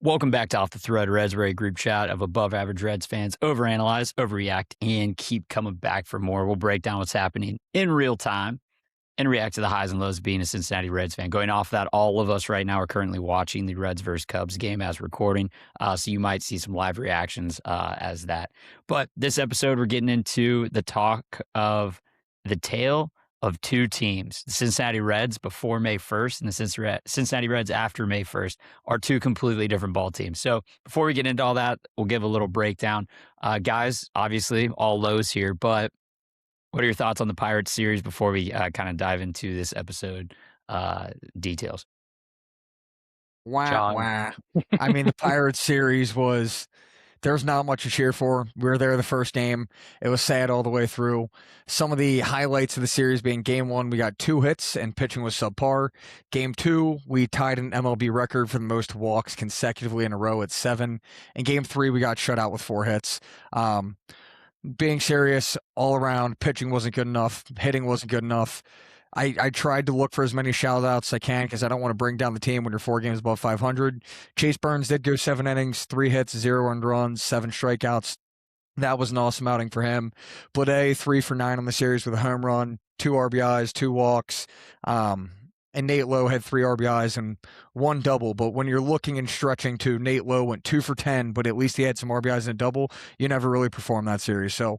Welcome back to Off the Thread, Reds Ray group chat of above average Reds fans overanalyze, overreact, and keep coming back for more. We'll break down what's happening in real time and react to the highs and lows of being a Cincinnati Reds fan. Going off that, all of us right now are currently watching the Reds versus Cubs game as recording, so you might see some live reactions as that. But this episode, we're getting into the talk of the tale of two teams. The Cincinnati Reds before May 1st and the Cincinnati Reds after May 1st are two completely different ball teams. So before we get into all that, we'll give a little breakdown. Guys, obviously all lows here, but what are your thoughts on the Pirates series before we kind of dive into this episode details? Wah, John. wah. I mean, the Pirates series there's not much to cheer for. We were there the first game. It was sad all the way through. Some of the highlights of the series being game 1, we got 2 hits and pitching was subpar. Game 2, we tied an MLB record for the most walks consecutively in a row at 7. And game 3, we got shut out with 4 hits. Being serious, all around, pitching wasn't good enough. Hitting wasn't good enough. I tried to look for as many shout-outs as I can because I don't want to bring down the team when you're 4 games above 500. Chase Burns did go 7 innings, 3 hits, 0 earned runs, 7 strikeouts. That was an awesome outing for him. Blade, 3 for 9 on the series with a home run, 2 RBIs, 2 walks. And Nate Lowe had 3 RBIs and 1 double. But when you're looking and stretching to Nate Lowe went 2 for 10, but at least he had some RBIs and a double, you never really perform that series. So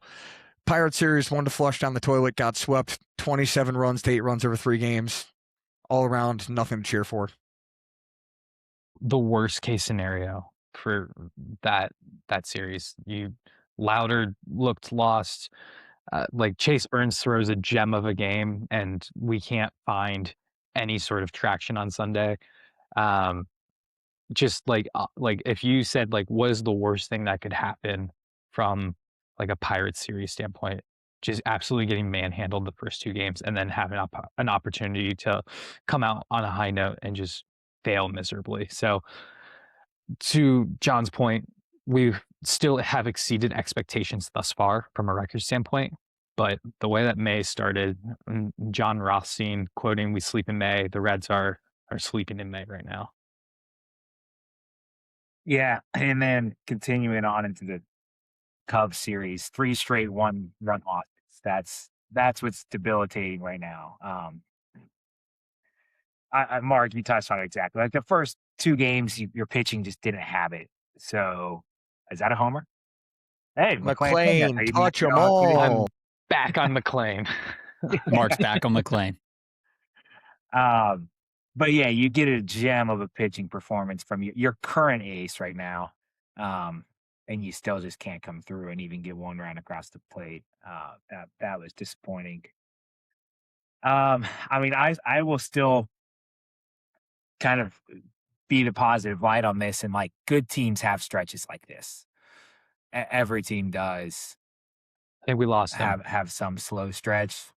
Pirate series, one to flush down the toilet, got swept 27 runs to 8 runs over 3 games. All around, nothing to cheer for. The worst case scenario for that series. Louder looked lost. Like Chase Burns throws a gem of a game, and we can't find any sort of traction on Sunday. Just like if you said what is the worst thing that could happen from like a Pirates series standpoint, just absolutely getting manhandled the first 2 games and then having an opportunity to come out on a high note and just fail miserably. So to John's point, we still have exceeded expectations thus far from a record standpoint. But the way that May started, John Rothstein quoting, "We sleep in May," the Reds are sleeping in May right now. Yeah, and then continuing on into the Cubs series, 3 straight 1-run losses. That's what's debilitating right now. Mark, you touched on it exactly. Like the first 2 games, your pitching just didn't have it. So, is that a homer? Hey, McClain, touch them all. I'm back on McClain. Mark's back on McClain. But yeah, you get a gem of a pitching performance from your current ace right now. And you still just can't come through and even get 1 round across the plate. That was disappointing. I mean, I will still kind of be the positive light on this, and like good teams have stretches like this. Every team does. I think we lost him. Have some slow stretch.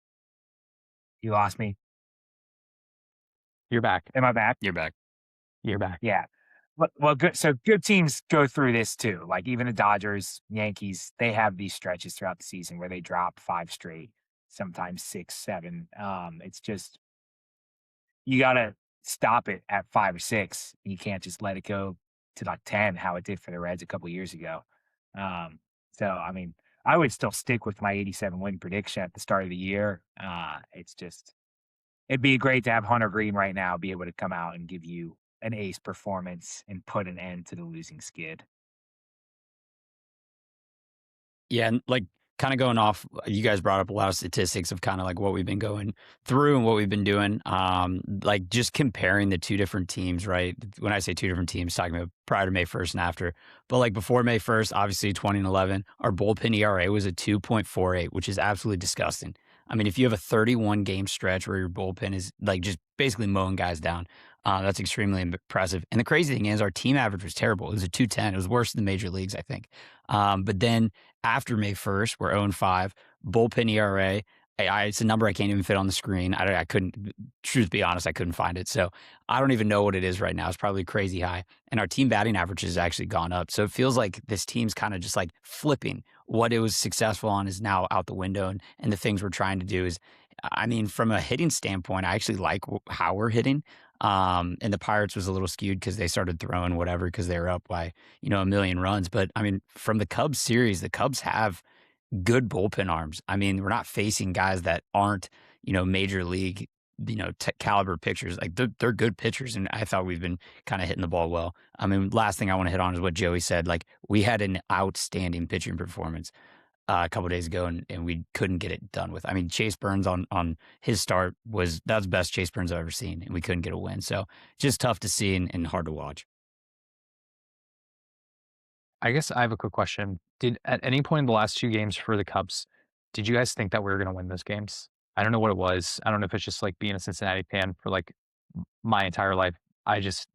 You lost me. You're back. Am I back? You're back. You're back. Yeah. Well, good. So good teams go through this too. Like even the Dodgers, Yankees, they have these stretches throughout the season where they drop 5 straight, sometimes 6, 7. It's just you gotta stop it at 5 or 6. You can't just let it go to like 10, how it did for the Reds a couple years ago. So I mean, I would still stick with my 87 win prediction at the start of the year. It's just it'd be great to have Hunter Green right now be able to come out and give you an ace performance and put an end to the losing skid. Yeah, and like kind of going off, you guys brought up a lot of statistics of kind of like what we've been going through and what we've been doing. Like just comparing the 2 different teams, right? When I say 2 different teams, talking about prior to May 1st and after. But like before May 1st, obviously 2011, our bullpen ERA was a 2.48, which is absolutely disgusting. I mean, if you have a 31 game stretch where your bullpen is like just basically mowing guys down, that's extremely impressive. And the crazy thing is our team average was terrible. It was a 210. It was worse than the major leagues, I think. But then after May 1st, we're 0-5. Bullpen ERA, it's a number I can't even fit on the screen. I couldn't, truth be honest, I couldn't find it. So I don't even know what it is right now. It's probably crazy high. And our team batting average has actually gone up. So it feels like this team's kind of just like flipping. What it was successful on is now out the window. And the things we're trying to do is, I mean, from a hitting standpoint, I actually like how we're hitting. And the Pirates was a little skewed because they started throwing whatever because they were up by, a million runs. But I mean, from the Cubs series, the Cubs have good bullpen arms. I mean, we're not facing guys that aren't, major league, caliber pitchers. Like they're good pitchers, and I thought we've been kind of hitting the ball well. I mean, last thing I want to hit on is what Joey said. Like we had an outstanding pitching performance a couple days ago, and we couldn't get it done with. I mean, Chase Burns on his start that's the best Chase Burns I've ever seen, and we couldn't get a win. So just tough to see and hard to watch. I guess I have a quick question. Did at any point in the last 2 games for the Cubs, did you guys think that we were gonna win those games? I don't know what it was. I don't know if it's just, like, being a Cincinnati fan for, like, my entire life. I just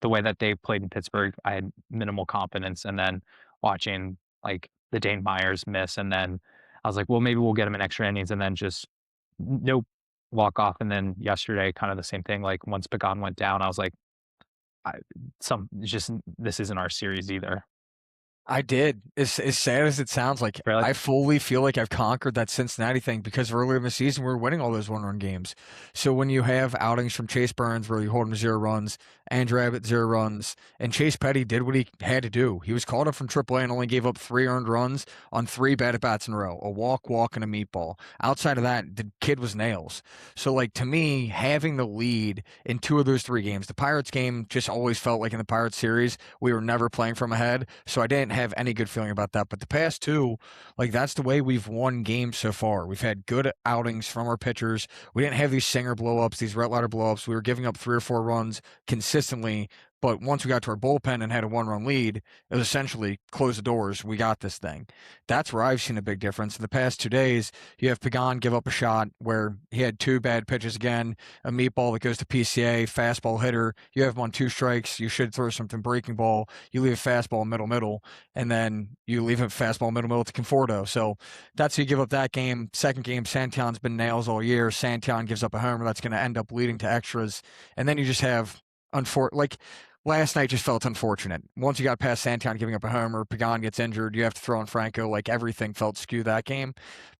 the way that they played in Pittsburgh, I had minimal confidence, and then watching, like, the Dane Myers miss, and then I was like, "Well, maybe we'll get him in extra innings," and then just nope, walk off, and then yesterday, kinda the same thing, like, once Pagan went down, I was like, I just this isn't our series either. I did. As sad as it sounds, like, Really? I fully feel like I've conquered that Cincinnati thing because earlier in the season, we were winning all those one-run games. So when you have outings from Chase Burns where you hold him to 0 runs, Andrew Abbott 0 runs, and Chase Petty did what he had to do. He was called up from AAA and only gave up 3 earned runs on 3 bat-at-bats in a row, a walk, and a meatball. Outside of that, the kid was nails. So, like, to me, having the lead in 2 of those 3 games, the Pirates game just always felt like in the Pirates series, we were never playing from ahead, so I didn't have any good feeling about that. But the past 2, like that's the way we've won games so far. We've had good outings from our pitchers. We didn't have these Singer blowups, these Retleiter blowups. We were giving up 3 or 4 runs consistently. But once we got to our bullpen and had a 1-run lead, it was essentially close the doors. We got this thing. That's where I've seen a big difference. In the past 2 days, you have Pagan give up a shot where he had 2 bad pitches again, a meatball that goes to PCA, fastball hitter. You have him on 2 strikes. You should throw something breaking ball. You leave a fastball middle, and then you leave a fastball middle to Conforto. So that's who you give up that game. Second game, Santillan's been nails all year. Santillan gives up a homer that's going to end up leading to extras. And then you just have, like, last night just felt unfortunate. Once you got past Santillan giving up a homer, Pagan gets injured, you have to throw in Franco. Like, everything felt skewed that game.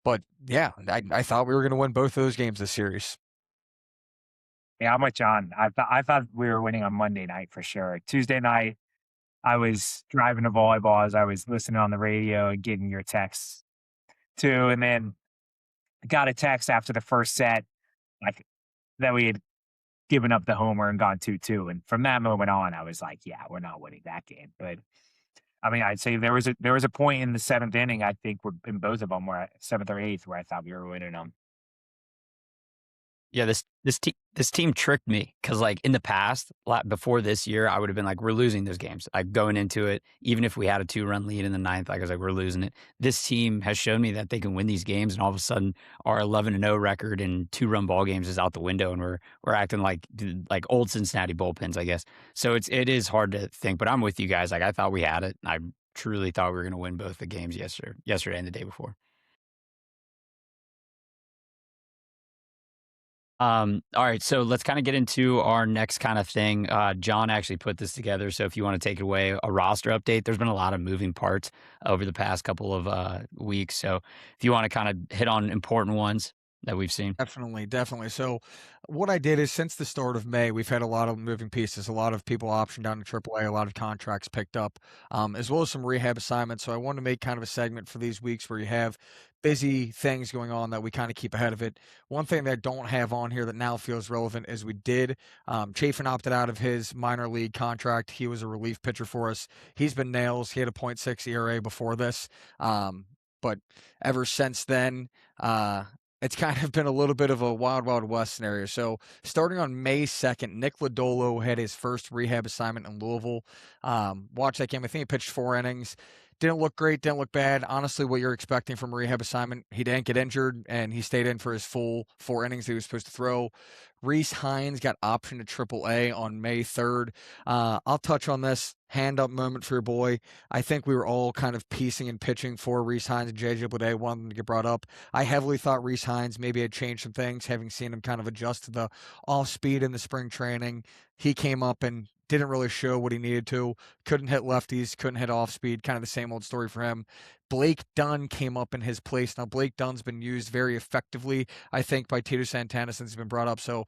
But, yeah, I thought we were going to win both of those games this series. Yeah, I'm with John. I thought we were winning on Monday night for sure. Tuesday night, I was driving to volleyball as I was listening on the radio and getting your texts too. And then I got a text after the first set, like that we had given up the homer and gone 2-2. And from that moment on, I was like, yeah, we're not winning that game. But I mean, I'd say there was a point in the 7th inning, I think we're in both of them where 7th or 8th where I thought we were winning them. Yeah, this team tricked me because, like, in the past, before this year, I would have been like, we're losing those games. Like, going into it, even if we had a 2-run lead in the 9th, like, I was like, we're losing it. This team has shown me that they can win these games, and all of a sudden, our 11-0 record in 2-run ball games is out the window, and we're acting like old Cincinnati bullpens, I guess. So it is hard to think, but I'm with you guys. Like, I thought we had it. I truly thought we were going to win both the games yesterday and the day before. All right, so let's kind of get into our next kind of thing. John actually put this together, so if you want to take it away, a roster update. There's been a lot of moving parts over the past couple of weeks, so if you want to kind of hit on important ones that we've seen. Definitely. So what I did is since the start of May, we've had a lot of moving pieces, a lot of people optioned down to AAA, a lot of contracts picked up, as well as some rehab assignments. So I wanted to make kind of a segment for these weeks where you have busy things going on that we kind of keep ahead of it. One thing that I don't have on here that now feels relevant is we did. Chafin opted out of his minor league contract. He was a relief pitcher for us. He's been nails. He had a .6 ERA before this. But ever since then, it's kind of been a little bit of a wild, wild west scenario. So starting on May 2nd, Nick Lodolo had his first rehab assignment in Louisville. Watched that game. I think he pitched 4 innings. Didn't look great, didn't look bad. Honestly, what you're expecting from a rehab assignment. He didn't get injured, and he stayed in for his full 4 innings that he was supposed to throw. Reese Hines got optioned to AAA on May 3rd. I'll touch on this hand-up moment for your boy. I think we were all kind of piecing and pitching for Reese Hines and JJ Bleday, wanting them to get brought up. I heavily thought Reese Hines maybe had changed some things, having seen him kind of adjust to the off-speed in the spring training. He came up and didn't really show what he needed to. Couldn't hit lefties, couldn't hit off speed, kind of the same old story for him. Blake Dunn came up in his place. Now, Blake Dunn's been used very effectively, I think, by Tito Santana since he's been brought up. So,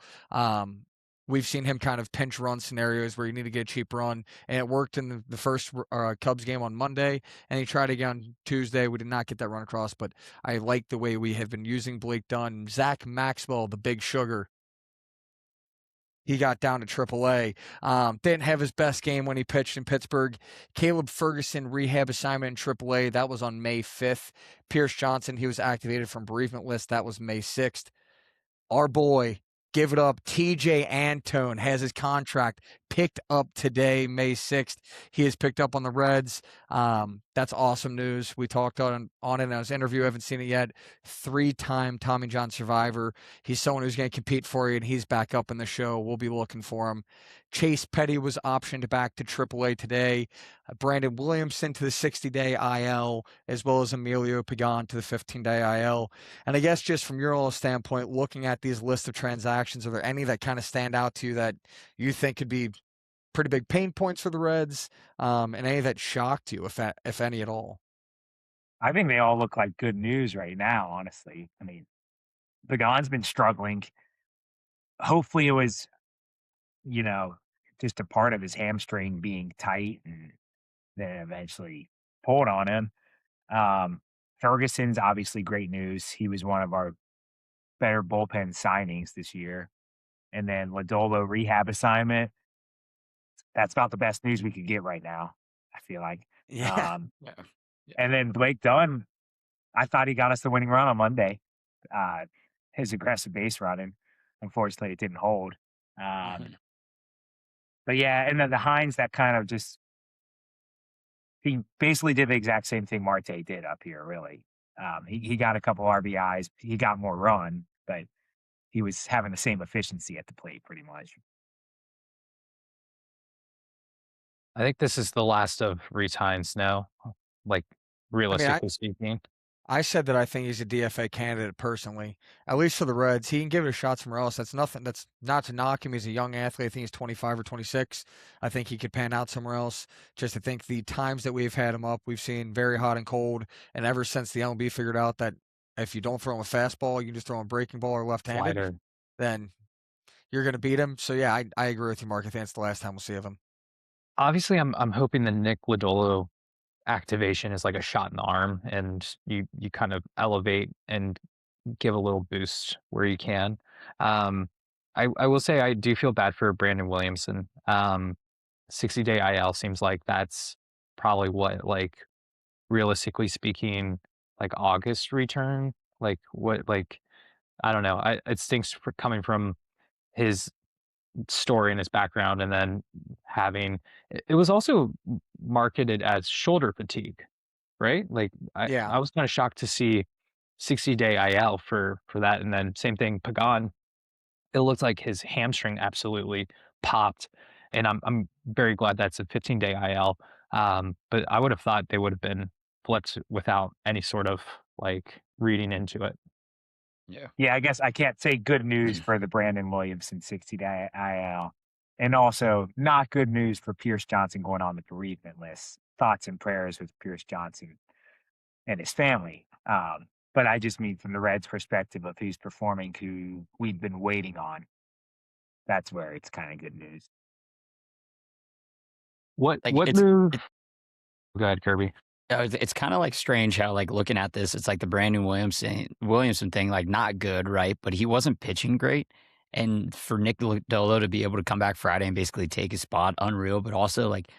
we've seen him kind of pinch run scenarios where you need to get a cheap run, and it worked in the first Cubs game on Monday, and he tried again on Tuesday. We did not get that run across, but I like the way we have been using Blake Dunn. Zach Maxwell, the big sugar, he got down to AAA. Didn't have his best game when he pitched in Pittsburgh. Caleb Ferguson, rehab assignment in AAA. That was on May 5th. Pierce Johnson, he was activated from bereavement list. That was May 6th. Our boy, give it up, TJ Antone has his contract picked up today, May 6th. He is picked up on the Reds. That's awesome news. We talked on it in his interview. I haven't seen it yet. 3-time Tommy John survivor. He's someone who's going to compete for you, and he's back up in the show. We'll be looking for him. Chase Petty was optioned back to AAA today. Brandon Williamson to the 60-day IL, as well as Emilio Pagan to the 15-day IL. And I guess just from your own standpoint, looking at these lists of transactions, are there any that kind of stand out to you that you think could be pretty big pain points for the Reds, and any that shocked you, if any at all? I think they all look like good news right now, honestly. I mean, Pagan's been struggling. Hopefully it was, just a part of his hamstring being tight and then eventually pulled on him. Ferguson's obviously great news. He was one of our better bullpen signings this year. And then Lodolo rehab assignment. That's about the best news we could get right now, I feel like. Yeah. Yeah. And then Blake Dunn, I thought he got us the winning run on Monday. His aggressive base running. Unfortunately, it didn't hold. But yeah, and then the Hines, that kind of just he basically did the exact same thing Marte did up here, really. He got a couple RBIs. He got more run, but he was having the same efficiency at the plate pretty much. I think this is the last of Reese Hines now, like realistically speaking. I said that I think he's a DFA candidate personally, at least for the Reds. He can give it a shot somewhere else. That's nothing. That's not to knock him. He's a young athlete. I think he's 25 or 26. I think he could pan out somewhere else. Just I think the times that we've had him up, we've seen very hot and cold. And ever since the MLB figured out that if you don't throw him a fastball, you can just throw him a breaking ball or left-handed, Slider. then you're going to beat him. So yeah, I agree with you, Mark. I think it's the last time we'll see of him. Obviously, I'm hoping the Nick Lodolo activation is like a shot in the arm, and you kind of elevate and give a little boost where you can. I will say I do feel bad for Brandon Williamson. 60-day IL seems like that's probably what, like, realistically speaking, like August return. Like what, like, I don't know. It stinks for coming from his story and his background, and then having it was also marketed as shoulder fatigue, right? Like Yeah. I was kind of shocked to see 60-day IL for that, and then same thing Pagan. It looked like his hamstring absolutely popped, and I'm very glad that's a 15-day IL. But I would have thought they would have been flipped without any sort of like reading into it. Yeah, I guess I can't say good news for the Brandon Williamson 60-day IL. And also not good news for Pierce Johnson going on the bereavement list. Thoughts and prayers with Pierce Johnson and his family. But I just mean from the Reds' perspective of who's performing, who we've been waiting on. That's where it's kind of good news. What Like, move? Go ahead, Kirby. It's kind of like strange how, like, looking at this, it's like the Brandon Williamson thing, like, not good, right? But he wasn't pitching great. And for Nick Lodolo to be able to come back Friday and basically take his spot, unreal. But also, like,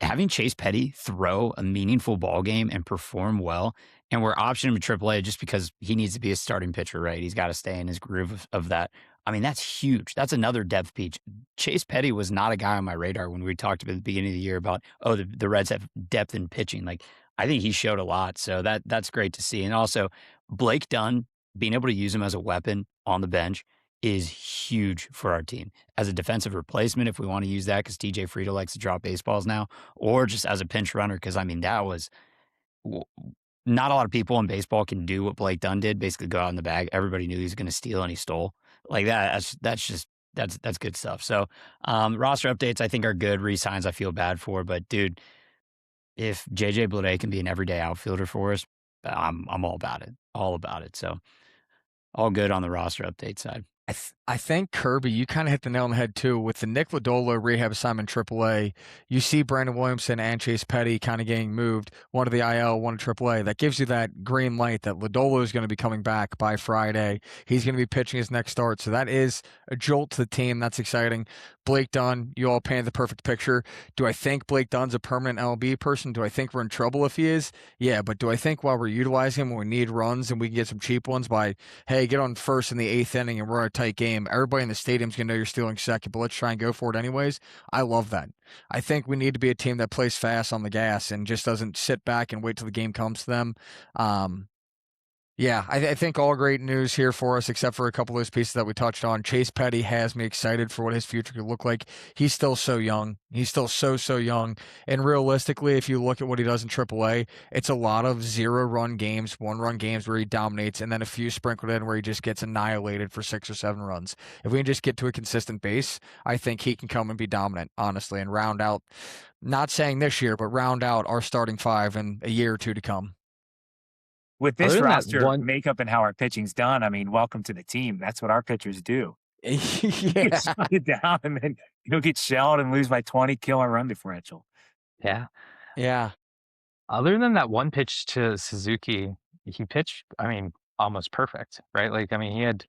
having Chase Petty throw a meaningful ball game and perform well, and we're optioning him to AAA just because he needs to be a starting pitcher, right? He's got to stay in his groove of that. I mean, that's huge. That's another depth piece. Chase Petty was not a guy on my radar when we talked at the beginning of the year about, oh, the Reds have depth in pitching. Like, I think he showed a lot, so that's great to see. And also, Blake Dunn, being able to use him as a weapon on the bench is huge for our team. As a defensive replacement, if we want to use that, because TJ Friedel likes to drop baseballs now, or just as a pinch runner, because, I mean, that was not a lot of people in baseball can do what Blake Dunn did, basically go out in the bag. Everybody knew he was going to steal, and he stole. Like that, that's good stuff. So roster updates, I think, are good. Re-signs, I feel bad for, but dude, if JJ Bleday can be an everyday outfielder for us, I'm all about it. All about it. So all good on the roster update side. I think Kirby, you kind of hit the nail on the head too. With the Nick Lodolo rehab assignment AAA, you see Brandon Williamson and Chase Petty kind of getting moved, one to the IL, one to AAA. That gives you that green light that Lodolo is going to be coming back by Friday. He's going to be pitching his next start. So that is a jolt to the team. That's exciting. Blake Dunn, you all painted the perfect picture. Do I think Blake Dunn's a permanent MLB person? Do I think we're in trouble if he is? Yeah, but do I think while we're utilizing him when we need runs and we can get some cheap ones by, hey, get on first in the 8th inning and we're in a tight game, everybody in the stadium's going to know you're stealing second, but let's try and go for it anyways. I love that. I think we need to be a team that plays fast on the gas and just doesn't sit back and wait till the game comes to them. Yeah, I think all great news here for us, except for a couple of those pieces that we touched on. Chase Petty has me excited for what his future could look like. He's still so young. He's still so young. And realistically, if you look at what he does in AAA, it's a lot of 0-run games, 1-run games where he dominates, and then a few sprinkled in where he just gets annihilated for 6 or 7 runs. If we can just get to a consistent base, I think he can come and be dominant, honestly, and round out, not saying this year, but round out our starting 5 in a year or 2 to come. With this Other than that roster one- makeup and how our pitching's done, I mean, welcome to the team. That's what our pitchers do. You Yeah. shut it down, and then you'll get shelled and lose by 20, kill our run differential. Yeah. Yeah. Other than that one pitch to Suzuki, he pitched, I mean, almost perfect, right? Like, I mean, he had,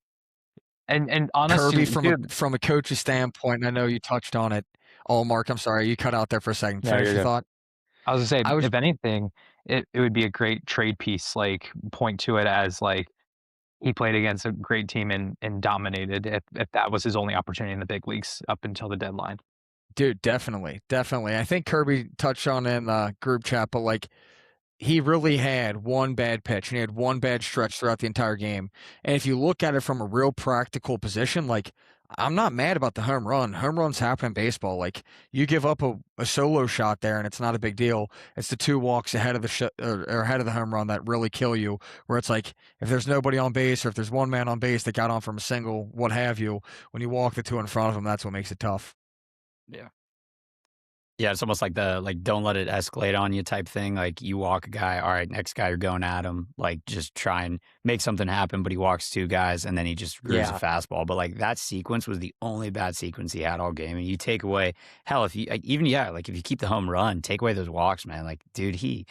and honestly, Kirby, from a coach's standpoint, I know you touched on it. Oh, Mark, I'm sorry, you cut out there for a second. No, Finish you're your good. thought. I was gonna say, I was if anything, it would be a great trade piece, like point to it as like he played against a great team and dominated if that was his only opportunity in the big leagues up until the deadline. Dude, definitely. I think Kirby touched on it in the group chat, but like he really had one bad pitch and he had one bad stretch throughout the entire game. And if you look at it from a real practical position, like I'm not mad about the home run. Home runs happen in baseball. Like you give up a solo shot there and it's not a big deal. It's the 2 walks ahead of the or ahead of the home run that really kill you. Where it's like if there's nobody on base or if there's one man on base that got on from a single, what have you, when you walk the 2 in front of him, that's what makes it tough. Yeah, it's almost like don't let it escalate on you type thing. Like you walk a guy, all right, next guy you're going at him. Like just try and make something happen, but he walks 2 guys and then he just grooves a fastball. But like that sequence was the only bad sequence he had all game. And you take away, hell, if you if you keep the home run, take away those walks, man. Like, dude, he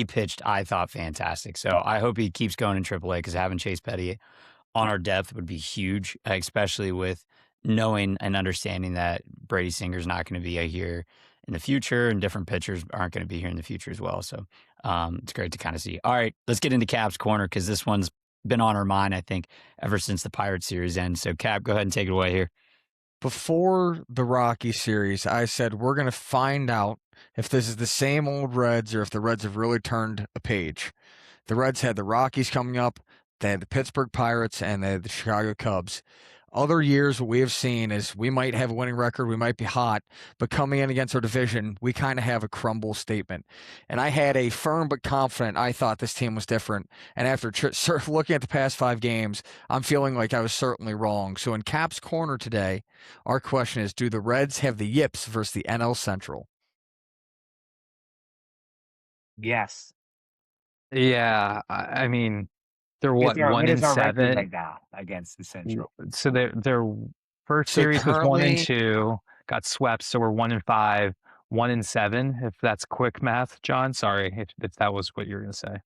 pitched, I thought, fantastic. So I hope he keeps going in AAA because having Chase Petty on our depth would be huge, especially with knowing and understanding that Brady Singer's not going to be here in the future and different pitchers aren't going to be here in the future as well. So it's great to kind of see. All right, let's get into Cap's Corner because this one's been on our mind, I think, ever since the Pirates series ends. So Cap, go ahead and take it away here. Before the Rocky series, I said we're going to find out if this is the same old Reds or if the Reds have really turned a page. The Reds had the Rockies coming up, they had the Pittsburgh Pirates, and they had the Chicago Cubs. Other years, what we have seen is we might have a winning record, we might be hot, but coming in against our division, we kind of have a crumble statement. And I had a firm but confident, I thought this team was different. And after looking at the past 5 games, I'm feeling like I was certainly wrong. So in Cap's Corner today, our question is, do the Reds have the yips versus the NL Central? Yes. Yeah, I mean, they're what, What 1 is and our record 7? right now against the Central? So their first So series was 1 and currently- 2, got swept, so we're 1 and 5, 1 and 7, if that's quick math, John. Sorry if that was what you were gonna say.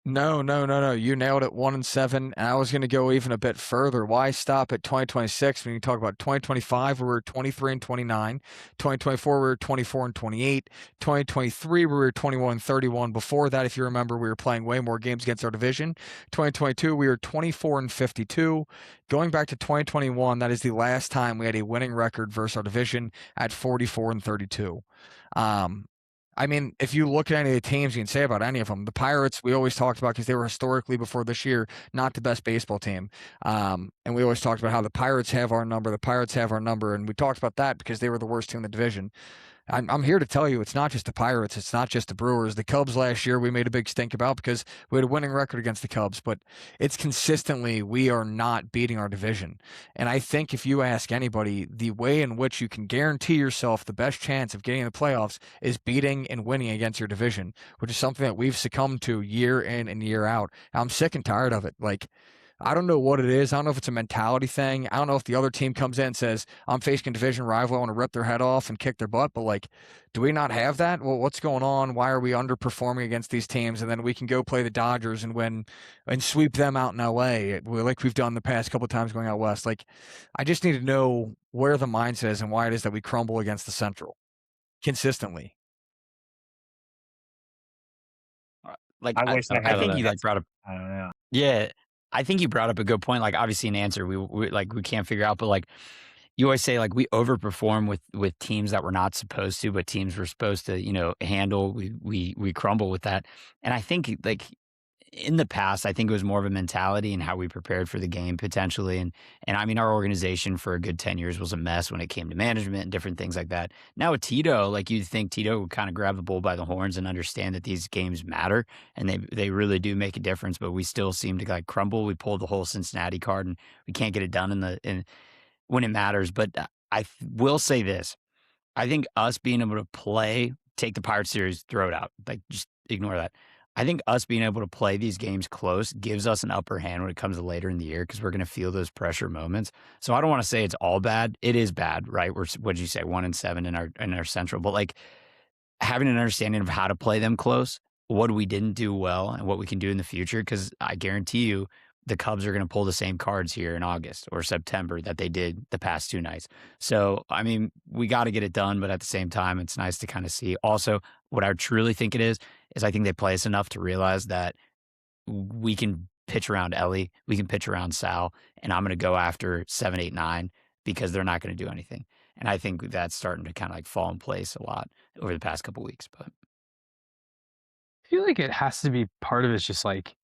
No. You nailed it, 1 and 7. And I was going to go even a bit further. Why stop at 2026 when you talk about 2025, we were 23 and 29. 2024, we were 24 and 28. 2023, we were 21 and 31. Before that, if you remember, we were playing way more games against our division. 2022, we were 24 and 52. Going back to 2021, that is the last time we had a winning record versus our division at 44 and 32. I mean, if you look at any of the teams, you can say about any of them. The Pirates, we always talked about because they were historically before this year not the best baseball team. And we always talked about how the Pirates have our number. And we talked about that because they were the worst team in the division. I'm here to tell you, it's not just the Pirates. It's not just the Brewers. The Cubs last year, we made a big stink about because we had a winning record against the Cubs, but it's consistently, we are not beating our division. And I think if you ask anybody, the way in which you can guarantee yourself the best chance of getting in the playoffs is beating and winning against your division, which is something that we've succumbed to year in and year out. I'm sick and tired of it. Like, I don't know what it is. I don't know if it's a mentality thing. I don't know if the other team comes in and says, I'm facing a division rival, I want to rip their head off and kick their butt. But, like, do we not have that? Well, what's going on? Why are we underperforming against these teams? And then we can go play the Dodgers and win and sweep them out in LA, like we've done the past couple of times going out west. Like, I just need to know where the mindset is and why it is that we crumble against the Central consistently. Like, I wish I I had think that. you like brought up. I don't know. Yeah, I think you brought up a good point. Like, obviously, an answer we like we can't figure out, but like you always say, like we overperform with teams that we're not supposed to, but teams we're supposed to, handle. We crumble with that, and I think like in the past, I think it was more of a mentality and how we prepared for the game potentially. And I mean, our organization for a good 10 years was a mess when it came to management and different things like that. Now with Tito, like you'd think Tito would kind of grab the bull by the horns and understand that these games matter and they really do make a difference, but we still seem to like crumble. We pulled the whole Cincinnati card and we can't get it done when it matters. But will say this. I think us being able to play, take the Pirates series, throw it out. Like, just ignore that. I think us being able to play these games close gives us an upper hand when it comes to later in the year because we're going to feel those pressure moments. So I don't want to say it's all bad. It is bad, right? What'd you say, 1-7 in our Central, but like having an understanding of how to play them close, what we didn't do well, and what we can do in the future. Because I guarantee you, the Cubs are going to pull the same cards here in August or September that they did the past 2 nights. So, I mean, we got to get it done, but at the same time, it's nice to kind of see. Also, what I truly think it is I think they play us enough to realize that we can pitch around Ellie, we can pitch around Sal, and I'm going to go after 7, 8, 9 because they're not going to do anything. And I think that's starting to kind of like fall in place a lot over the past couple weeks. But I feel like it has to be part of it's just like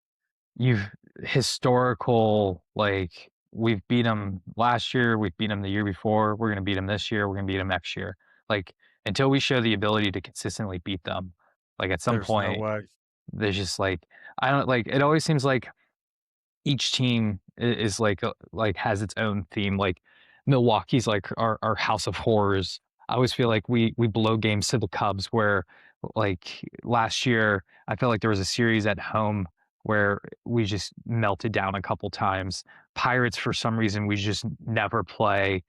you've historical, like we've beat them last year, we've beat them the year before, we're going to beat them this year, we're going to beat them next year. Like until we show the ability to consistently beat them, like at some There's no point, way. there's just like, I don't like, it always seems like each team is like has its own theme. Like Milwaukee's like our house of horrors. I always feel like we blow games to the Cubs where like last year I felt like there was a series at home where we just melted down a couple times. Pirates for some reason we just never play,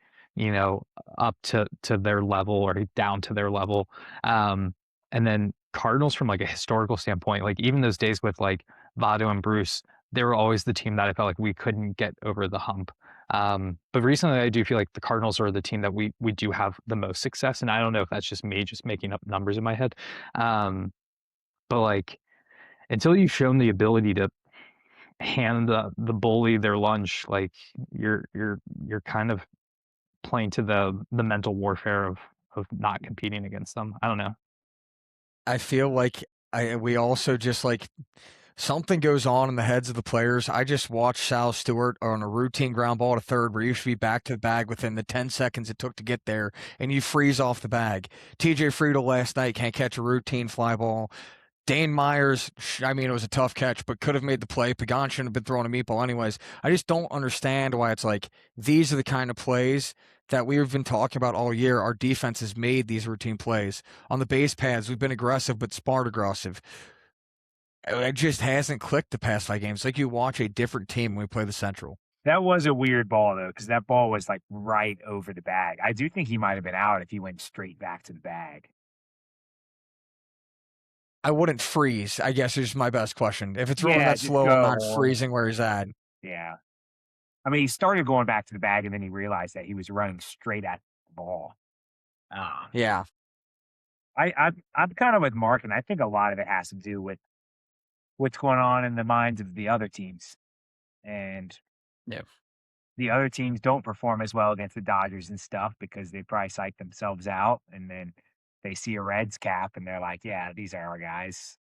up to their level or down to their level. And then Cardinals from like a historical standpoint, like even those days with like Votto and Bruce, they were always the team that I felt like we couldn't get over the hump. But recently I do feel like the Cardinals are the team that we do have the most success. And I don't know if that's just me just making up numbers in my head. But like until you've shown the ability to hand the bully their lunch, like you're kind of playing to the mental warfare of not competing against them. I don't know. I feel like we also just like something goes on in the heads of the players. I just watched Sal Stewart on a routine ground ball to third where you should be back to the bag within the 10 seconds it took to get there, and you freeze off the bag. TJ Friedel last night can't catch a routine fly ball. Dane Myers, I mean, it was a tough catch, but could have made the play. Pagan shouldn't have been throwing a meatball anyways. I just don't understand why it's like these are the kind of plays that we've been talking about all year. Our defense has made these routine plays. On the base paths, we've been aggressive, but smart aggressive. It just hasn't clicked the past 5 games. Like you watch a different team when we play the Central. That was a weird ball, though, because that ball was like right over the bag. I do think he might have been out if he went straight back to the bag. I wouldn't freeze, I guess is my best question. If it's rolling Yeah, that just slow, I'm not go. freezing where he's at. Yeah. I mean, he started going back to the bag, and then he realized that he was running straight at the ball. Yeah. I'm kind of with Mark, and I think a lot of it has to do with what's going on in the minds of the other teams. And yeah, the other teams don't perform as well against the Dodgers and stuff because they probably psych themselves out, and then they see a Reds cap, and they're like, yeah, these are our guys.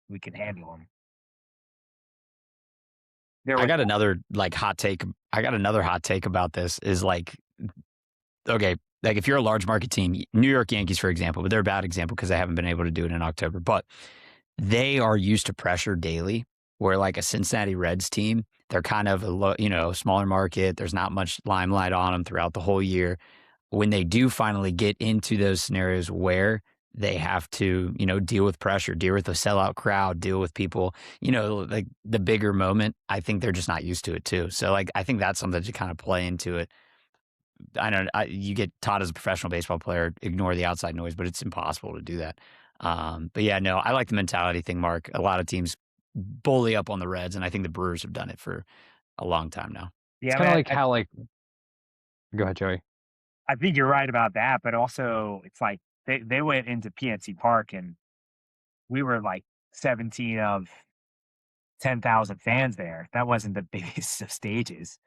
We can handle them. I got another like hot take. I got another hot take about this is like, okay, like if you're a large market team, New York Yankees, for example, but they're a bad example because they haven't been able to do it in October, but they are used to pressure daily, where like a Cincinnati Reds team, they're kind of a smaller market. There's not much limelight on them throughout the whole year. When they do finally get into those scenarios where they have to, deal with pressure, deal with the sellout crowd, deal with people, like the bigger moment. I think they're just not used to it too. So like, I think that's something to kind of play into it. I don't. You get taught as a professional baseball player, ignore the outside noise, but it's impossible to do that. But yeah, no, I like the mentality thing, Mark. A lot of teams bully up on the Reds, and I think the Brewers have done it for a long time now. It's Yeah, kind of man, like how go ahead, Joey. I think you're right about that, but also it's like they went into PNC Park and we were like 17 of 10,000 fans there. That wasn't the biggest of stages.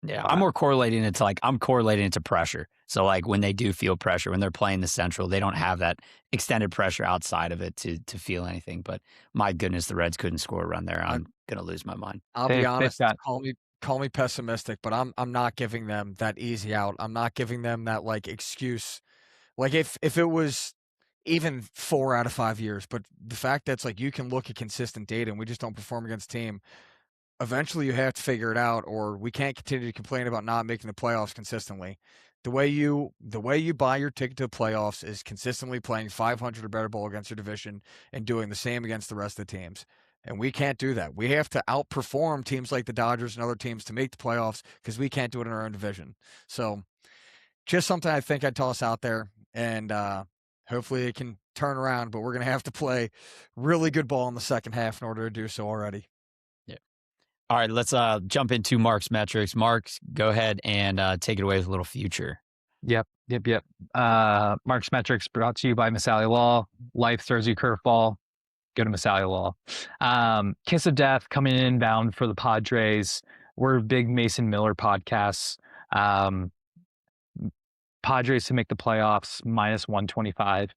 Yeah, Uh, I'm correlating it to pressure. So like when they do feel pressure, when they're playing the Central, they don't have that extended pressure outside of it to feel anything. But my goodness, the Reds couldn't score a run there. I'm gonna lose my mind. I'll be They've honest, got call me pessimistic, but I'm not giving them that easy out. I'm not giving them that like excuse. Like if it was even 4 out of 5 years, but the fact that's like you can look at consistent data and we just don't perform against team, eventually you have to figure it out, or we can't continue to complain about not making the playoffs consistently. The way you buy your ticket to the playoffs is consistently playing 500 or better ball against your division and doing the same against the rest of the teams. And we can't do that. We have to outperform teams like the Dodgers and other teams to make the playoffs because we can't do it in our own division. So just something I think I'd toss out there, and hopefully it can turn around. But we're gonna have to play really good ball in the second half in order to do so already. Yeah. All right, let's jump into Mark's metrics. Mark, go ahead and take it away with a little future. Yep. Mark's metrics brought to you by Masali Law. Life throws you curveball. Go to Masali Law. Kiss of Death coming inbound for the Padres. We're big Mason Miller podcasts. Padres to make the playoffs minus 125.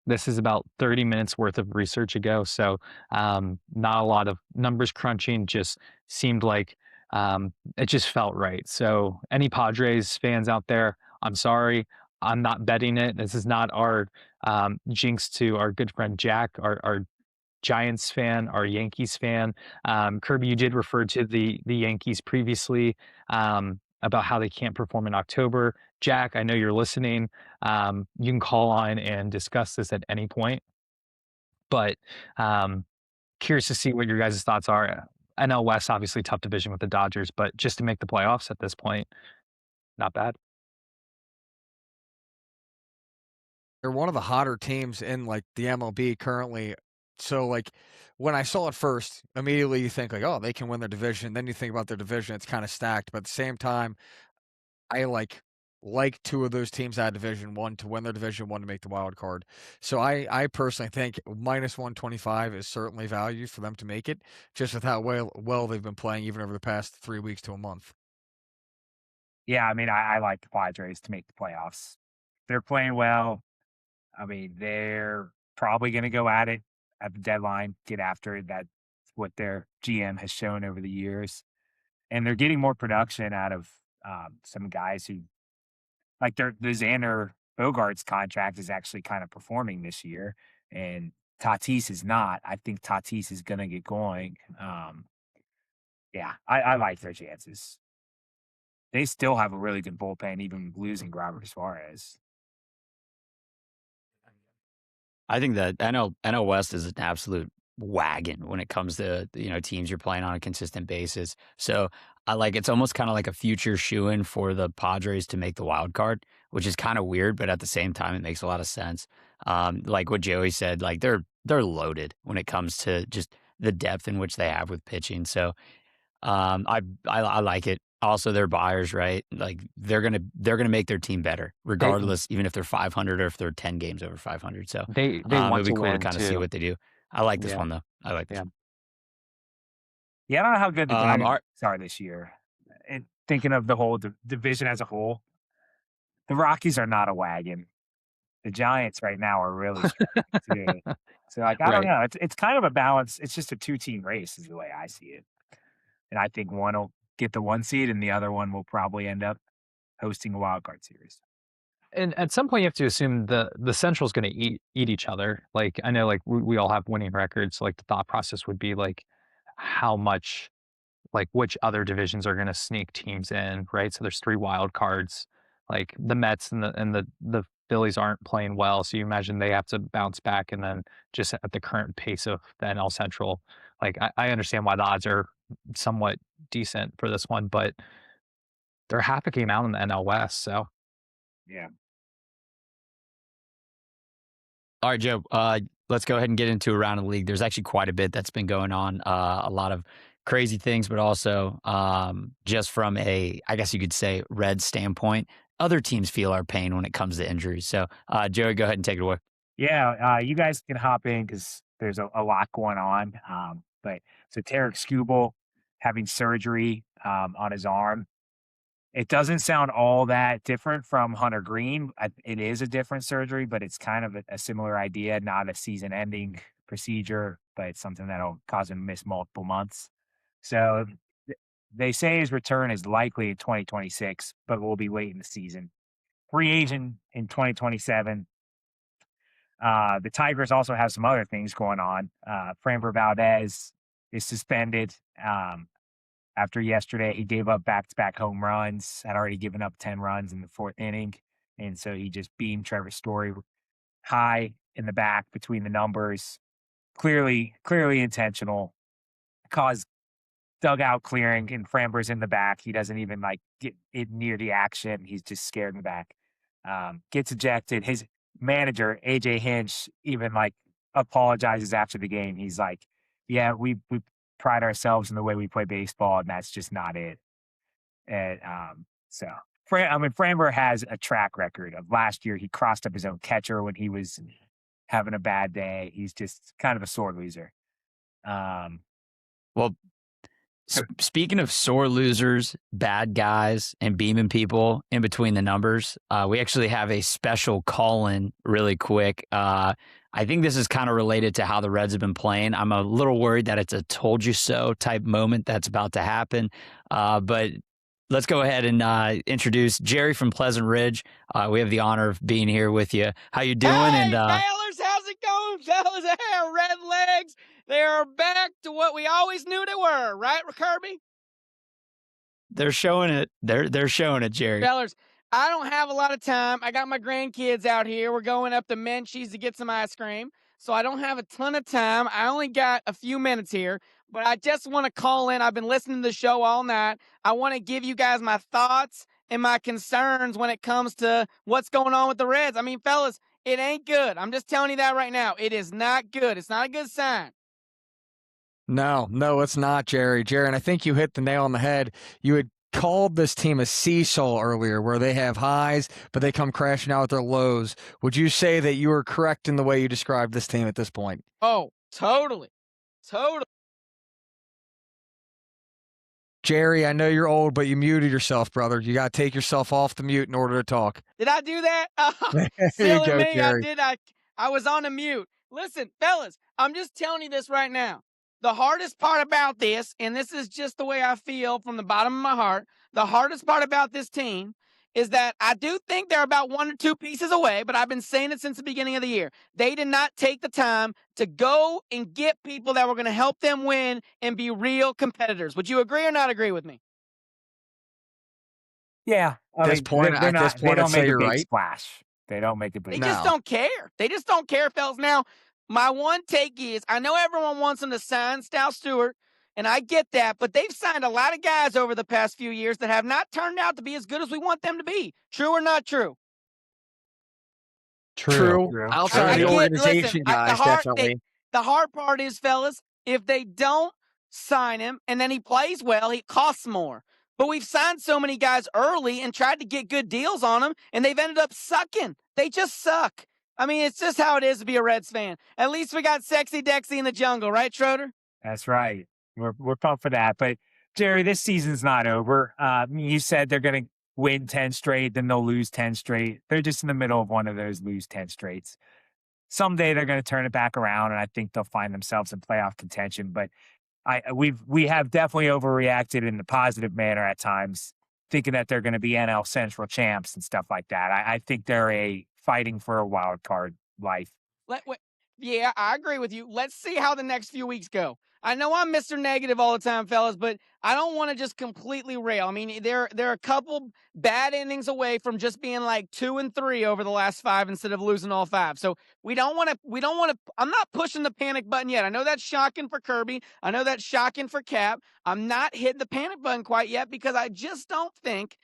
This is about 30 minutes worth of research ago, so not a lot of numbers crunching. Just seemed like it just felt right. So any Padres fans out there, I'm sorry, I'm not betting it. This is not our jinx to our good friend Jack, our Giants fan, our Yankees fan. Kirby, you did refer to the Yankees previously about how they can't perform in October. Jack, I know you're listening. You can call on and discuss this at any point. But curious to see what your guys' thoughts are. NL West, obviously tough division with the Dodgers, but just to make the playoffs at this point, not bad. They're one of the hotter teams in like the MLB currently. So like when I saw it first, immediately you think like, oh, they can win their division. Then you think about their division, it's kind of stacked. But at the same time, I like two of those teams out of division, one to win their division, one to make the wild card. So I personally think minus 125 is certainly value for them to make it, just with how well they've been playing even over the past 3 weeks to a month. yeah, I mean, I like the Padres to make the playoffs. They're playing well. I mean, they're probably going to go at it at the deadline, get after it. That's what their GM has shown over the years. And they're getting more production out of some guys who, like the Xander Bogarts contract is actually kind of performing this year. And Tatis is not. I think Tatis is going to get going. Yeah, I like their chances. They still have a really good bullpen, even losing Robert Suarez. I think that NL West is an absolute wagon when it comes to teams you're playing on a consistent basis. So I like it's almost kind of like a future shoe-in for the Padres to make the wild card, which is kind of weird, but at the same time it makes a lot of sense. Like what Joey said, like they're loaded when it comes to just the depth in which they have with pitching. So I like it. Also, they're buyers, right? Like they're gonna make their team better, regardless, even if they're 500 or if they're 10 games over 500. So They want it'd be to cool to win kind of see too. what they do. I like this Yeah. one though. I like this Yeah. one. Yeah, I don't know how good the All Dynamics right. are this year. And thinking of the whole division as a whole, the Rockies are not a wagon. The Giants right now are really struggling too. So, like, I don't Right. know. It's kind of a balance. It's just a two-team race is the way I see it. And I think one will get the 1 seed and the other one will probably end up hosting a wild card series. And at some point you have to assume the Central's going to eat each other. Like I know, like we all have winning records. So like the thought process would be like how much, like which other divisions are going to sneak teams in, right? So there's 3 wild cards. like the Mets and the Phillies aren't playing well, so you imagine they have to bounce back, and then just at the current pace of the NL Central, like I understand why the odds are somewhat decent for this one, but they're half a game out in the NL West, so Yeah. All right, Joe. Let's go ahead and get into around the league. There's actually quite a bit that's been going on. A lot of crazy things, but also just from a, I guess you could say, Red standpoint, other teams feel our pain when it comes to injuries. So, Joey, go ahead and take it away. Yeah, you guys can hop in because there's a lot going on. But so Tarek Skubal having surgery on his arm. It doesn't sound all that different from Hunter Green. It is a different surgery, but it's kind of a similar idea, not a season-ending procedure, but it's something that'll cause him to miss multiple months. So they say his return is likely in 2026, but we'll be late in the season. Free agent in 2027. The Tigers also have some other things going on. Framber Valdez is suspended. After yesterday, he gave up back-to-back home runs, had already given up 10 runs in the fourth inning. And so he just beamed Trevor Story high in the back between the numbers. Clearly intentional. Caused dugout clearing, and Framber's in the back. He doesn't even get it near the action. He's just scared in the back. Gets ejected. His manager, AJ Hinch, even apologizes after the game. He's like, yeah, we pride ourselves in the way we play baseball, and that's just not it. And Framber has a track record of last year. He crossed up his own catcher when he was having a bad day. He's just kind of a sore loser. Well, speaking of sore losers, bad guys, and beaming people in between the numbers, we actually have a special call-in really quick. I think this is kind of related to how the Reds have been playing. I'm a little worried that it's a told you so type moment that's about to happen. But let's go ahead and introduce Jerry from Pleasant Ridge. We have the honor of being here with you. How you doing? Hey, fellas, how's it going, fellas? Hey, Red Legs. They are back to what we always knew they were, right, Kirby? They're showing it. They're showing it, Jerry. Fellas, I don't have a lot of time. I got my grandkids out here. We're going up to Menchie's to get some ice cream. So I don't have a ton of time. I only got a few minutes here, but I just want to call in. I've been listening to the show all night. I want to give you guys my thoughts and my concerns when it comes to what's going on with the Reds. I mean, fellas, it ain't good. I'm just telling you that right now. It is not good. It's not a good sign. No, it's not, Jerry. And I think you hit the nail on the head. You had called this team a seesaw earlier, where they have highs, but they come crashing out with their lows. Would you say that you were correct in the way you described this team at this point? Oh, totally. Jerry, I know you're old, but you muted yourself, brother. You got to take yourself off the mute in order to talk. Did I do that? There you Silly go, me, Jerry. I did. I was on a mute. Listen, fellas, I'm just telling you this right now. The hardest part about this, and this is just the way I feel from the bottom of my heart, the hardest part about this team is that I do think they're about 1 or 2 pieces away, but I've been saying it since the beginning of the year. They did not take the time to go and get people that were going to help them win and be real competitors. Would you agree or not agree with me? Yeah. At this point, they don't make a big right. splash. They don't make a big They just don't care. They just don't care, fellas. Now, my one take is, I know everyone wants them to sign Stout Stewart, and I get that, but they've signed a lot of guys over the past few years that have not turned out to be as good as we want them to be. True or not true? True. Outside of the organization, guys, definitely. The hard part is, fellas, if they don't sign him and then he plays well, he costs more. But we've signed so many guys early and tried to get good deals on them, and they've ended up sucking. They just suck. I mean, it's just how it is to be a Reds fan. At least we got Sexy Dexy in the jungle, right, Schroeder? That's right. We're pumped for that. But, Jerry, this season's not over. You said they're going to win 10 straight, then they'll lose 10 straight. They're just in the middle of one of those lose 10 straights. Someday they're going to turn it back around, and I think they'll find themselves in playoff contention. But we have definitely overreacted in the positive manner at times, thinking that they're going to be NL Central champs and stuff like that. I think they're fighting for a wild card life. Yeah, I agree with you. Let's see how the next few weeks go. I know I'm Mr. Negative all the time, fellas, but I don't want to just completely rail. I mean, they're a couple bad innings away from just being like 2-3 over the last 5 instead of losing all 5. So we don't want to. I'm not pushing the panic button yet. I know that's shocking for Kirby. I know that's shocking for Cap. I'm not hitting the panic button quite yet because I just don't think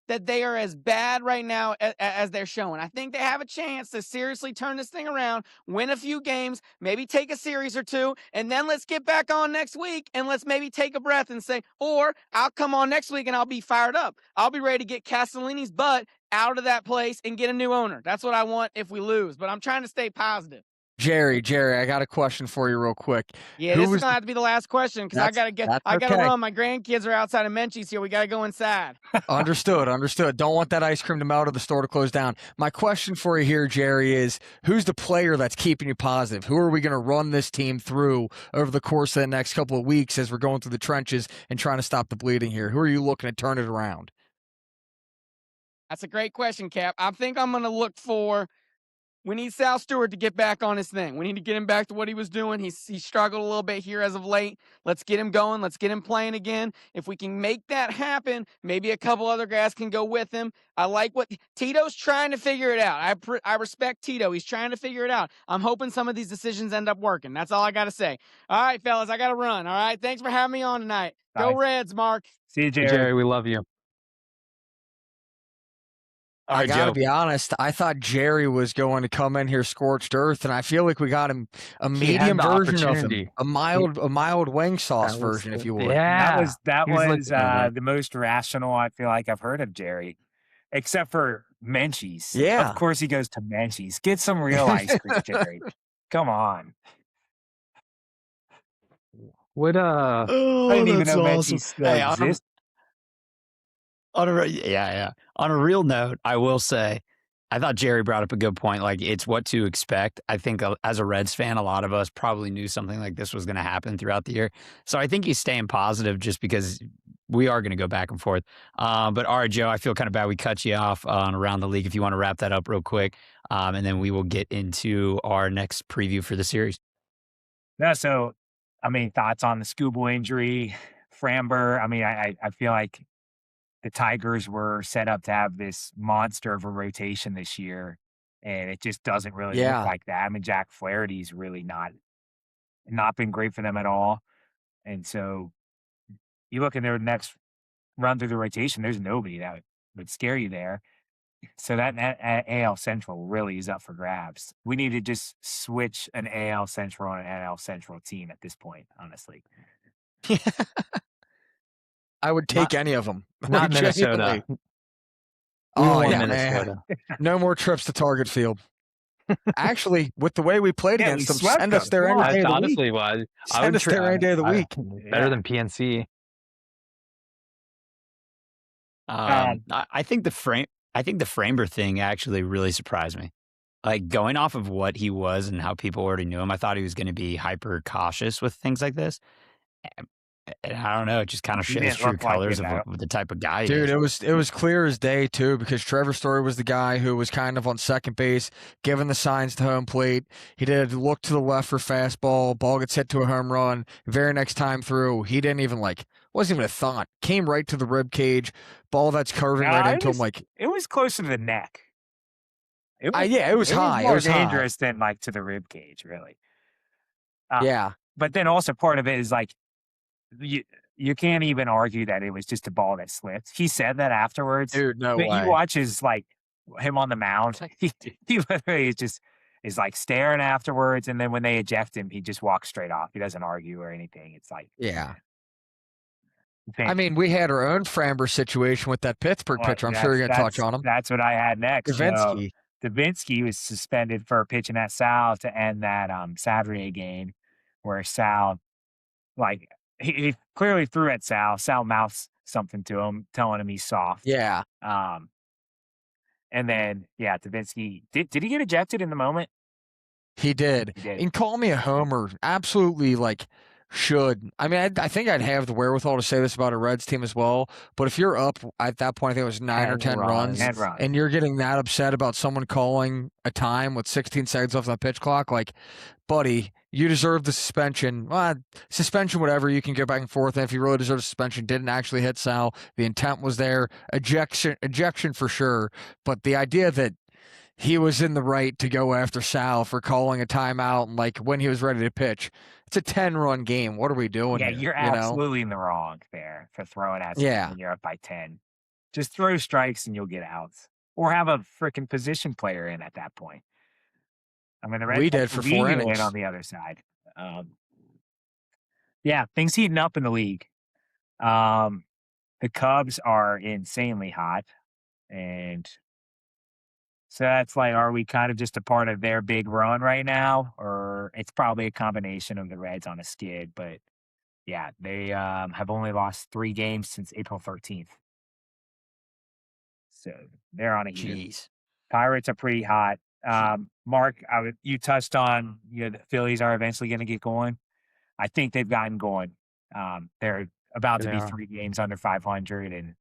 that they are as bad right now as they're showing. I think they have a chance to seriously turn this thing around, win a few games, maybe take a series or two, and then let's get back on next week and let's maybe take a breath and say, or I'll come on next week and I'll be fired up. I'll be ready to get Castellini's butt out of that place and get a new owner. That's what I want if we lose, but I'm trying to stay positive. Jerry, I got a question for you real quick. Yeah, this is gonna have to be the last question because I gotta okay. run. My grandkids are outside of Menchie's here. We gotta go inside. Understood. Don't want that ice cream to melt or the store to close down. My question for you here, Jerry, is who's the player that's keeping you positive? Who are we going to run this team through over the course of the next couple of weeks as we're going through the trenches and trying to stop the bleeding here? Who are you looking to turn it around? That's a great question, Cap. I think I'm gonna look for. We need Sal Stewart to get back on his thing. We need to get him back to what he was doing. He struggled a little bit here as of late. Let's get him going. Let's get him playing again. If we can make that happen, maybe a couple other guys can go with him. I like what Tito's trying to figure it out. I respect Tito. He's trying to figure it out. I'm hoping some of these decisions end up working. That's all I got to say. All right, fellas, I got to run. All right, thanks for having me on tonight. Go Reds, Mark. See you, Jerry. Jerry, we love you. All right, I gotta Joe. be honest. I thought Jerry was going to come in here scorched earth, and I feel like we got him a He had medium the version of him, opportunity. a mild wing sauce That was version, if you would. Yeah. That He was was like- the most rational I feel like I've heard of Jerry, except for Menchie's. Yeah. Of course he goes to Menchie's. Get some real ice cream, Jerry. Come on. What I didn't even know Menchie's still Hey, exists. On a real note, I will say, I thought Jerry brought up a good point. Like, it's what to expect. I think as a Reds fan, a lot of us probably knew something like this was going to happen throughout the year. So I think he's staying positive just because we are going to go back and forth. But all right, Joe, I feel kind of bad we cut you off on Around the League. If you want to wrap that up real quick, and then we will get into our next preview for the series. No, so, I mean, thoughts on the Scooble injury, Framber. I mean, I feel like the Tigers were set up to have this monster of a rotation this year, and it just doesn't really look like that. I mean, Jack Flaherty's really not been great for them at all. And so you look in their next run through the rotation, there's nobody that would scare you there. So that AL Central really is up for grabs. We need to just switch an AL Central and an NL Central team at this point, honestly. I would take any of them. Not Minnesota. Oh, We yeah, want man. Minnesota. No more trips to Target Field. Actually, with the way we played Yeah, against we them, swept send us them. there Come any on. day of the week. Honestly, was I Send would us there any day of the week. better than PNC. I think the Framber thing actually really surprised me. Like, going off of what he was and how people already knew him, I thought he was going to be hyper cautious with things like this. And I don't know, it just kind of He shows didn't true look like colors it, of the type of guy he Dude, is. it was clear as day too, because Trevor Story was the guy who was kind of on second base, giving the signs to home plate. He did a look to the left for fastball, ball gets hit to a home run. Very next time through, he didn't even wasn't even a thought. Came right to the rib cage, ball that's curving right into him. It was close to the neck. It was it was high. More It was dangerous than to the rib cage, really. Yeah. But then also part of it is you can't even argue that it was just a ball that slipped. He said that afterwards. Dude, no But way. you watch him on the mound. He literally is staring afterwards, and then when they eject him, he just walks straight off. He doesn't argue or anything. It's yeah. I mean, we had our own Framber situation with that Pittsburgh pitcher. I'm sure you're going to touch on him. That's what I had next. Davinsky. Davinsky was suspended for pitching at Sal to end that Saturday game, where Sal, he clearly threw at Sal. Sal mouths something to him, telling him he's soft. Yeah. And then Davinsky did he get ejected in the moment? He did. He did. And call me a homer. Absolutely, should. I mean, I think I'd have the wherewithal to say this about a Reds team as well. But if you're up at that point, I think it was 9 or 10 runs, 10 runs. and you're getting that upset about someone calling a time with 16 seconds left on the pitch clock, like, buddy, you deserve the suspension. Well, suspension, whatever. You can go back and forth. And if you really deserve suspension, didn't actually hit Sal. The intent was there. Ejection for sure. But the idea that he was in the right to go after Sal for calling a timeout and like when he was ready to pitch. It's a 10-run game. What are we doing Yeah, here? you're absolutely in the wrong there for throwing at something when you're up by 10. Just throw strikes and you'll get outs. Or have a freaking position player in at that point. I mean, the Reds We did for 4 innings on the other side. Yeah, things heating up in the league. The Cubs are insanely hot, and so that's like, are we kind of just a part of their big run right now, or it's probably a combination of the Reds on a skid? But yeah, they have only lost 3 games since April 13th, so they're on a heater. Jeez. Pirates are pretty hot. Mark, you touched on the Phillies are eventually going to get going. I think they've gotten going. They're about to be 3 games under 500 and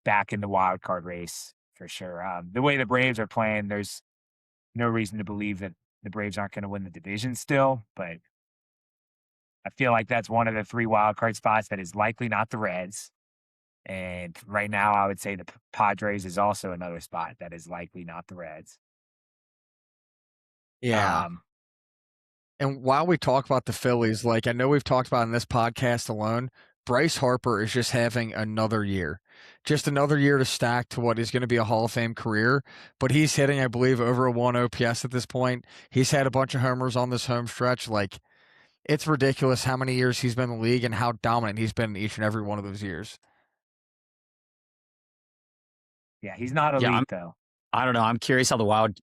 back in the wild card race for sure. The way the Braves are playing, there's no reason to believe that the Braves aren't going to win the division still, but I feel like that's one of the 3 wild card spots that is likely not the Reds. And right now, I would say the Padres is also another spot that is likely not the Reds. Yeah. And while we talk about the Phillies, like I know we've talked about in this podcast alone, Bryce Harper is just having another year. Just another year to stack to what is going to be a Hall of Fame career. But he's hitting, I believe, over a 1 OPS at this point. He's had a bunch of homers on this home stretch. Like, it's ridiculous how many years he's been in the league and how dominant he's been in each and every one of those years. Yeah, he's not elite though. I don't know. I'm curious how the wild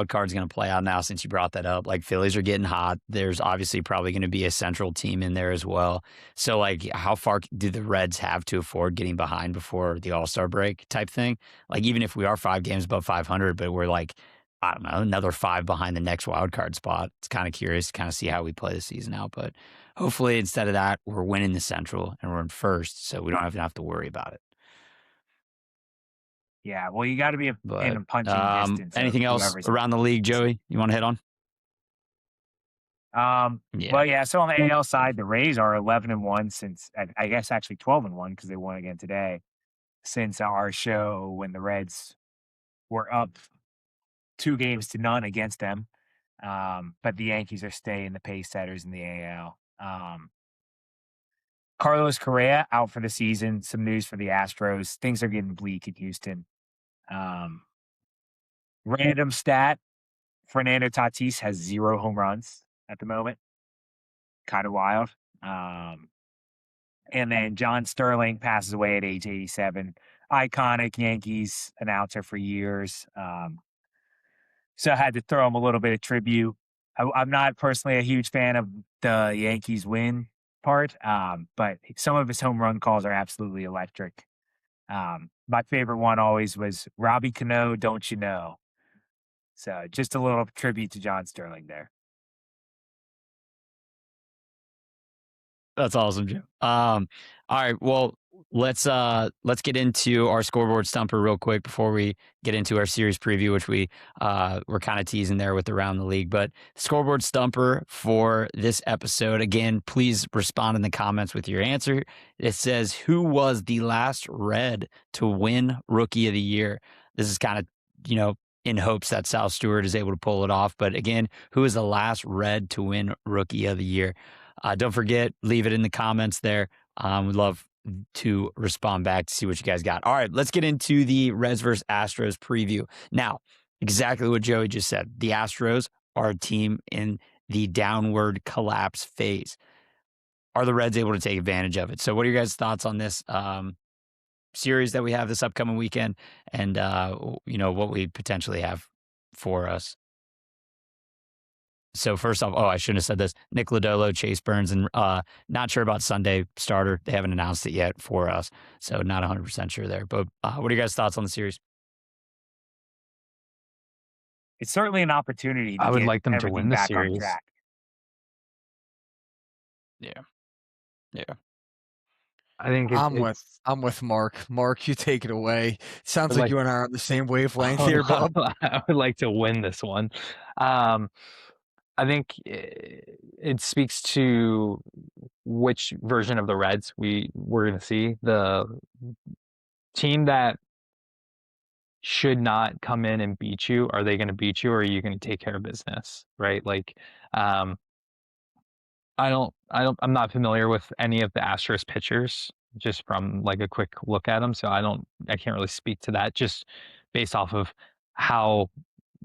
card's going to play out now since you brought that up. Like, Phillies are getting hot. There's obviously probably going to be a central team in there as well. So, like, how far do the Reds have to afford getting behind before the All-Star break type thing? Like, even if we are 5 games above 500, but we're like, I don't know, another 5 behind the next wild card spot. It's kind of curious to kind of see how we play the season out. But hopefully instead of that, we're winning the Central and we're in first, so we don't have to worry about it. Yeah, well, you got to be in a punching distance. Anything else around the league, Joey, you want to hit on? Well, yeah. So on the AL side, the Rays are 11-1 since, I guess, actually 12-1 because they won again today. Since our show, when the Reds were up 2-0 against them, but the Yankees are staying the pace setters in the AL. Carlos Correa out for the season. Some news for the Astros. Things are getting bleak in Houston. Random stat: Fernando Tatis has 0 home runs at the moment. Kind of wild. And then John Sterling passes away at age 87. Iconic Yankees announcer for years. So I had to throw him a little bit of tribute. I'm not personally a huge fan of the Yankees win part, but some of his home run calls are absolutely electric. My favorite one always was Robbie Cano, don't you know? So just a little tribute to John Sterling there. That's awesome, Joe. All right, well, let's get into our scoreboard stumper real quick before we get into our series preview, which we're kind of teasing there with around the league. But scoreboard stumper for this episode, again, please respond in the comments with your answer. It says, who was the last Red to win Rookie of the Year? This is kind of, in hopes that Sal Stewart is able to pull it off. But again, who is the last Red to win Rookie of the Year? Don't forget, leave it in the comments there. We'd love to respond back to see what you guys got. All right, let's get into the Reds versus Astros preview. Now, exactly what Joey just said. The Astros are a team in the downward collapse phase. Are the Reds able to take advantage of it? So what are your guys' thoughts on this series that we have this upcoming weekend and, what we potentially have for us? So first off, I shouldn't have said this. Nick Lodolo, Chase Burns, and not sure about Sunday starter. They haven't announced it yet for us, so not 100% sure there. But what are your guys' thoughts on the series? It's certainly an opportunity. I would like them to win the series. Yeah. Yeah. I think I'm with Mark. Mark, you take it away. Sounds like like you and I are on the same wavelength here, bub. I would like to win this one. I think it speaks to which version of the Reds we're going to see. The team that should not come in and beat you, are they going to beat you, or are you going to take care of business, right? Like, um, I'm not familiar with any of the Astros pitchers just from like a quick look at them, so I can't really speak to that just based off of how,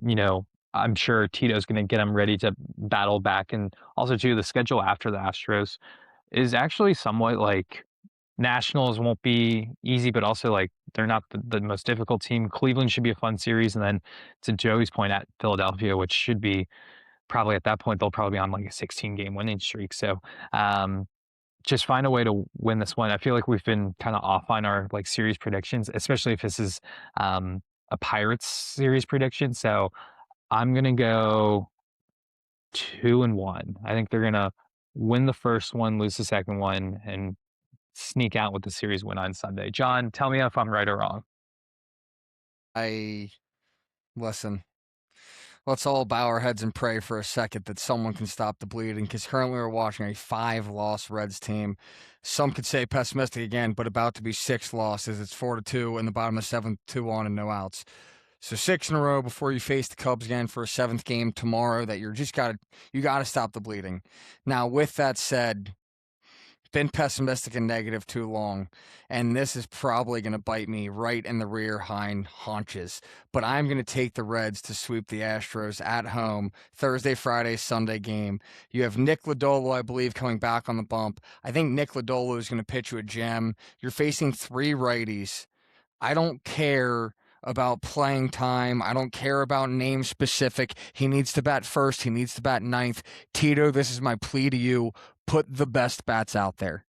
you know, I'm sure Tito's going to get them ready to battle back, and also too the schedule after the Astros is actually somewhat like Nationals won't be easy, but also like they're not the most difficult team. Cleveland should be a fun series, and then to Joey's point at Philadelphia, which should be probably at that point they'll probably be on like a 16-game winning streak. So just find a way to win this one. I feel like we've been kind of off on our like series predictions, especially if this is a Pirates series prediction. So I'm gonna go 2-1. I think they're gonna win the first one, lose the second one, and sneak out with the series win on Sunday. John, tell me if I'm right or wrong. Listen. Let's all bow our heads and pray for a second that someone can stop the bleeding, because currently we're watching a 5-loss Reds team. Some could say pessimistic again, but about to be 6 losses. It's 4-2 in the bottom of 7th, 2 on and no outs. So 6 in a row before you face the Cubs again for a 7th game tomorrow that you gotta stop the bleeding. Now, with that said, been pessimistic and negative too long, and this is probably going to bite me right in the rear hind haunches. But I'm going to take the Reds to sweep the Astros at home Thursday, Friday, Sunday game. You have Nick Lodolo, I believe, coming back on the bump. I think Nick Lodolo is going to pitch you a gem. You're facing 3 righties. I don't care about playing time. I don't care about name specific. He needs to bat first. He needs to bat ninth. Tito, this is my plea to you. Put the best bats out there.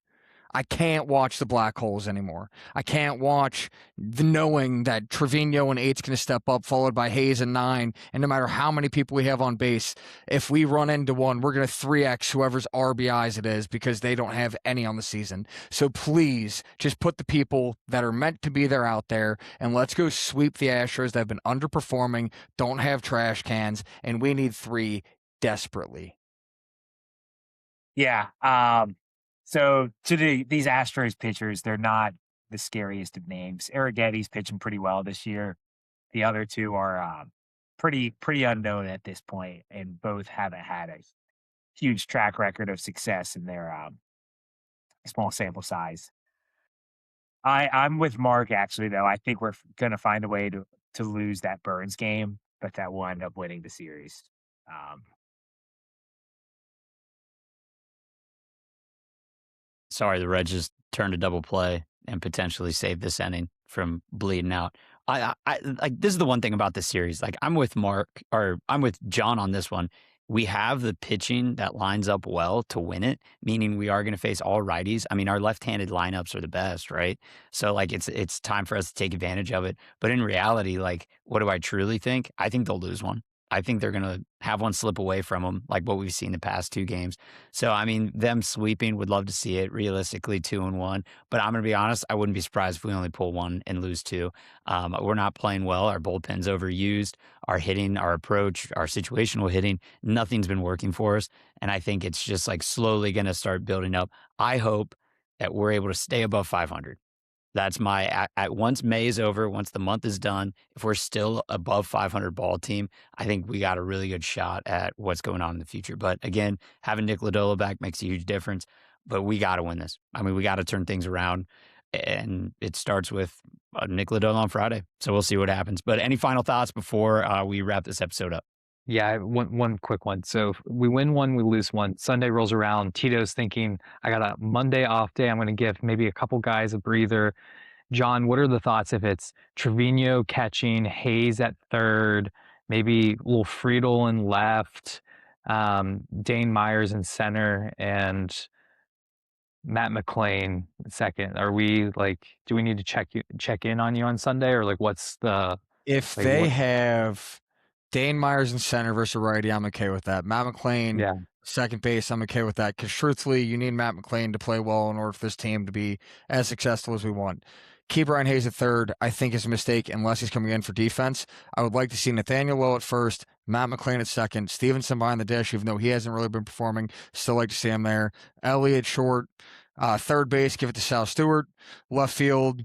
I can't watch the black holes anymore. I can't watch the knowing that Trevino and 8's going to step up, followed by Hayes and 9. And no matter how many people we have on base, if we run into one, we're going to 3x whoever's RBIs it is, because they don't have any on the season. So please, just put the people that are meant to be there out there, and let's go sweep the Astros that have been underperforming, don't have trash cans, and we need 3 desperately. Yeah. So these Astros pitchers, they're not the scariest of names. Arrigetti's pitching pretty well this year. The other 2 are pretty unknown at this point, and both haven't had a huge track record of success in their small sample size. I'm with Mark actually, though. I think we're gonna find a way to lose that Burns game, but that will end up winning the series. Sorry, the Reds just turned a double play and potentially saved this inning from bleeding out. I like, this is the one thing about this series. Like, I'm with John on this one. We have the pitching that lines up well to win it, meaning we are going to face all righties. I mean, our left-handed lineups are the best, right? So like, it's time for us to take advantage of it. But in reality, like, what do I truly think? I think they'll lose one. I think they're going to have one slip away from them, like what we've seen the past 2 games. So, I mean, them sweeping, would love to see it. Realistically, 2-1. But I'm going to be honest, I wouldn't be surprised if we only pull 1 and lose 2. We're not playing well. Our bullpen's overused. Our hitting, our approach, our situational hitting, nothing's been working for us. And I think it's just like slowly going to start building up. I hope that we're able to stay above 500. That's my once May is over, once the month is done, if we're still above 500 ball team, I think we got a really good shot at what's going on in the future. But again, having Nick Lodolo back makes a huge difference. But we got to win this. I mean, we got to turn things around, and it starts with Nick Lodolo on Friday. So we'll see what happens. But any final thoughts before we wrap this episode up? Yeah, one quick one. So if we win 1, we lose 1. Sunday rolls around. Tito's thinking, I got a Monday off day. I'm going to give maybe a couple guys a breather. John, what are the thoughts if it's Trevino catching, Hayes at third, maybe little Friedel in left, Dane Myers in center, and Matt McClain second? Are we like, do we need to check in on you on Sunday, or like what's the If like they what? have Dane Myers in center versus righty, I'm okay with that. Matt McClain Yeah, Second base, I'm okay with that because truthfully, you need Matt McLean to play well in order for this team to be as successful as we want. Keep Brian Hayes at third, I think is a mistake unless he's coming in for defense. I would like to see Nathaniel Lowe at first, Matt McLean at second, Stevenson behind the dish, even though he hasn't really been performing. Still like to see him there. Elliott short, third base, give it to Sal Stewart. Left field,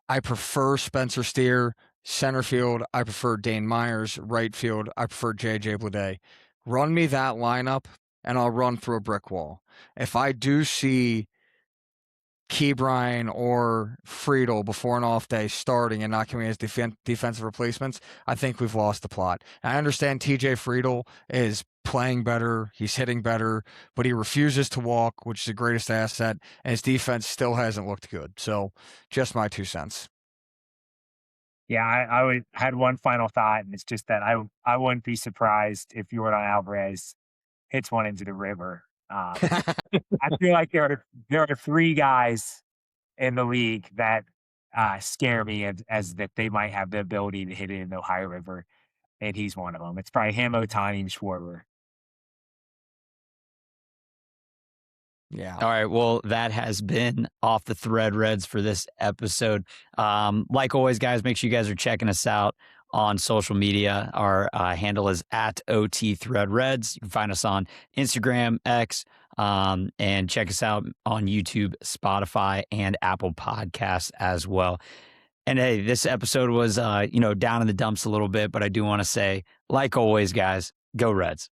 I prefer Spencer Steer. Center field, I prefer Dane Myers. Right field, I prefer J.J. Bleday. Run me that lineup, and I'll run through a brick wall. If I do see Ke'Bryan or Friedel before an off day starting and not coming as defensive replacements, I think we've lost the plot. And I understand TJ Friedel is playing better, he's hitting better, but he refuses to walk, which is the greatest asset, and his defense still hasn't looked good. So just my 2 cents. Yeah, I had one final thought, and it's just that I wouldn't be surprised if Yordan Alvarez hits one into the river. I feel like there are 3 guys in the league that scare me as that they might have the ability to hit it in the Ohio River, and he's one of them. It's probably him, Ohtani, and Schwarber. Yeah. All right. Well, that has been Off the Thread Reds for this episode. Like always, guys, make sure you guys are checking us out on social media. Our handle is at OT Thread Reds. You can find us on Instagram, X, and check us out on YouTube, Spotify, and Apple Podcasts as well. And hey, this episode was, down in the dumps a little bit, but I do want to say, like always, guys, go Reds.